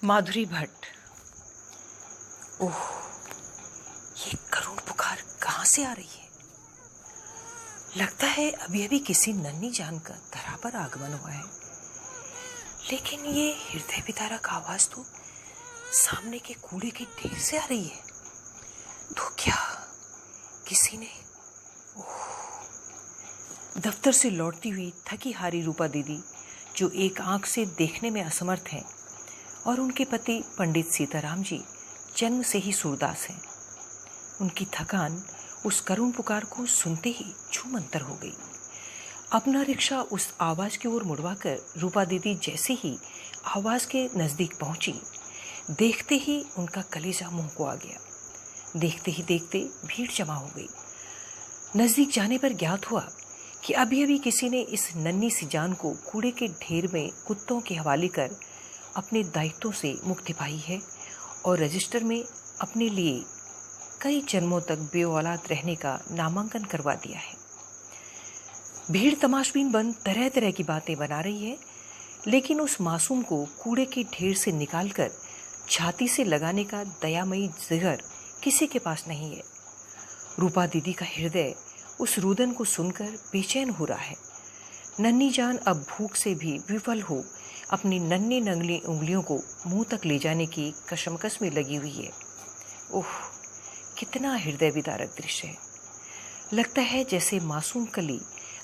माधुरी भट्ट। ओह, ये करुण पुकार कहाँ से आ रही है? लगता है अभी अभी किसी नन्ही जान का धरा पर आगमन हुआ है। लेकिन ये हृदय विदारक आवाज तो सामने के कूड़े के ढेर से आ रही है। तो क्या किसी ने? दफ्तर से लौटती हुई थकी हारी रूपा दीदी, जो एक आंख से देखने में असमर्थ हैं, और उनके पति पंडित सीताराम जी जन्म से ही सूरदास हैं। उनकी थकान उस करुण पुकार को सुनते ही छूमंतर हो गई। अपना रिक्शा उस आवाज की ओर मुड़वाकर रूपा दीदी जैसे ही आवाज के नजदीक पहुंची, देखते ही उनका कलेजा मुंह को आ गया। देखते ही देखते भीड़ जमा हो गई। नजदीक जाने पर ज्ञात हुआ कि अभी अभी किसी ने इस नन्ही सी जान को कूड़े के ढेर में कुत्तों के हवाले कर अपने दायित्वों से मुक्ति पाई है और रजिस्टर में अपने लिए कई जन्मों तक बेऔलाद रहने का नामांकन करवा दिया है। भीड़ तमाशबीन बन तरह तरह की बातें बना रही है, लेकिन उस मासूम को कूड़े के ढेर से निकालकर छाती से लगाने का दयामयी जिगर किसी के पास नहीं है। रूपा दीदी का हृदय उस रुदन को सुनकर बेचैन हो रहा है। नन्ही जान अब भूख से भी विफल हो अपनी नन्ही नंगली उंगलियों को मुंह तक ले जाने की कशमकश में लगी हुई है। ओह, कितना हृदय विदारक दृश्य है। लगता है जैसे मासूम कली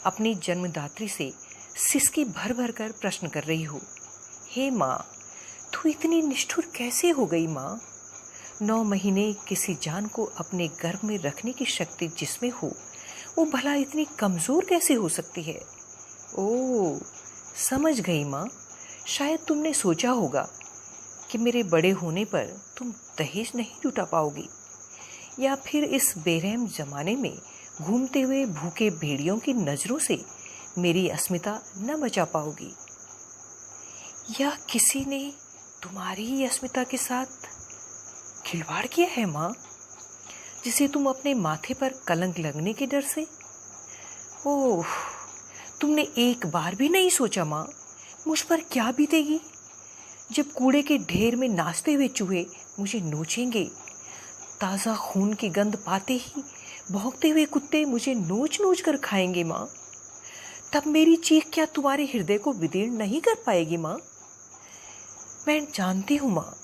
अपनी जन्मदात्री से सिसकी भर भर कर प्रश्न कर रही हो, हे माँ, तू इतनी निष्ठुर कैसे हो गई माँ? 9 महीने किसी जान को अपने गर्भ में रखने की शक्ति जिसमें हो, वो भला इतनी कमजोर कैसे हो सकती है? ओह, समझ गई माँ। शायद तुमने सोचा होगा कि मेरे बड़े होने पर तुम दहेज नहीं जुटा पाओगी, या फिर इस बेरहम जमाने में घूमते हुए भूखे भेड़ियों की नजरों से मेरी अस्मिता न बचा पाओगी, या किसी ने तुम्हारी ही अस्मिता के साथ खिलवाड़ किया है माँ, जिसे तुम अपने माथे पर कलंक लगने के डर से? ओह, तुमने एक बार भी नहीं सोचा माँ, मुझ पर क्या बीतेगी जब कूड़े के ढेर में नाचते हुए चूहे मुझे नोचेंगे, ताज़ा खून की गंध पाते ही भौंकते हुए कुत्ते मुझे नोच नोच कर खाएंगे माँ। तब मेरी चीख क्या तुम्हारे हृदय को विदीर्ण नहीं कर पाएगी माँ? मैं जानती हूँ माँ,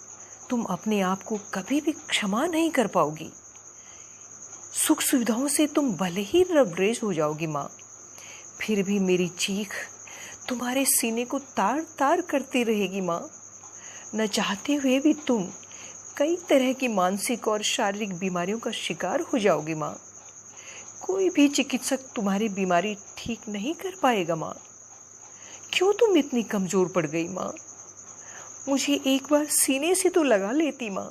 तुम अपने आप को कभी भी क्षमा नहीं कर पाओगी। सुख सुविधाओं से तुम भले ही लबरेज हो जाओगी माँ, फिर भी मेरी चीख तुम्हारे सीने को तार तार करती रहेगी माँ। न चाहते हुए भी तुम कई तरह की मानसिक और शारीरिक बीमारियों का शिकार हो जाओगी माँ। कोई भी चिकित्सक तुम्हारी बीमारी ठीक नहीं कर पाएगा माँ। क्यों तुम इतनी कमजोर पड़ गई माँ? मुझे एक बार सीने से तो लगा लेती माँ।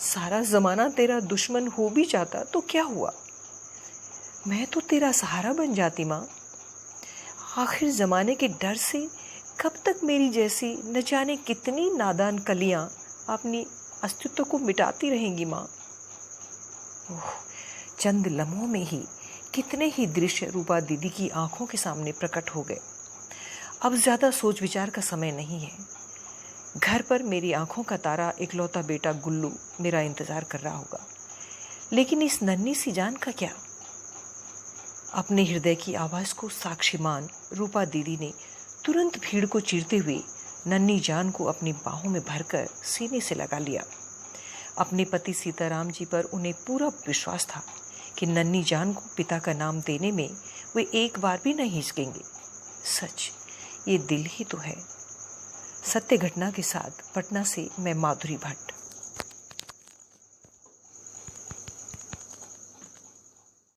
सारा जमाना तेरा दुश्मन हो भी जाता तो क्या हुआ, मैं तो तेरा सहारा बन जाती माँ। आखिर जमाने के डर से कब तक मेरी जैसी न जाने कितनी नादान कलियां अपनी अस्तित्व को मिटाती रहेंगी माँ। ओह, चंद लम्हों में ही कितने ही दृश्य रूपा दीदी की आंखों के सामने प्रकट हो गए। अब ज्यादा सोच विचार का समय नहीं है। घर पर मेरी आंखों का तारा इकलौता बेटा गुल्लू मेरा इंतजार कर रहा होगा, लेकिन इस नन्ही सी जान का क्या? अपने हृदय की आवाज को साक्षी मान रूपा दीदी ने तुरंत भीड़ को चीरते हुए नन्ही जान को अपनी बाहों में भरकर सीने से लगा लिया। अपने पति सीताराम जी पर उन्हें पूरा विश्वास था कि नन्ही जान को पिता का नाम देने में वे एक बार भी नहीं हिचकेंगे। सच, ये दिल ही तो है। सत्य घटना के साथ पटना से मैं माधुरी भट्ट।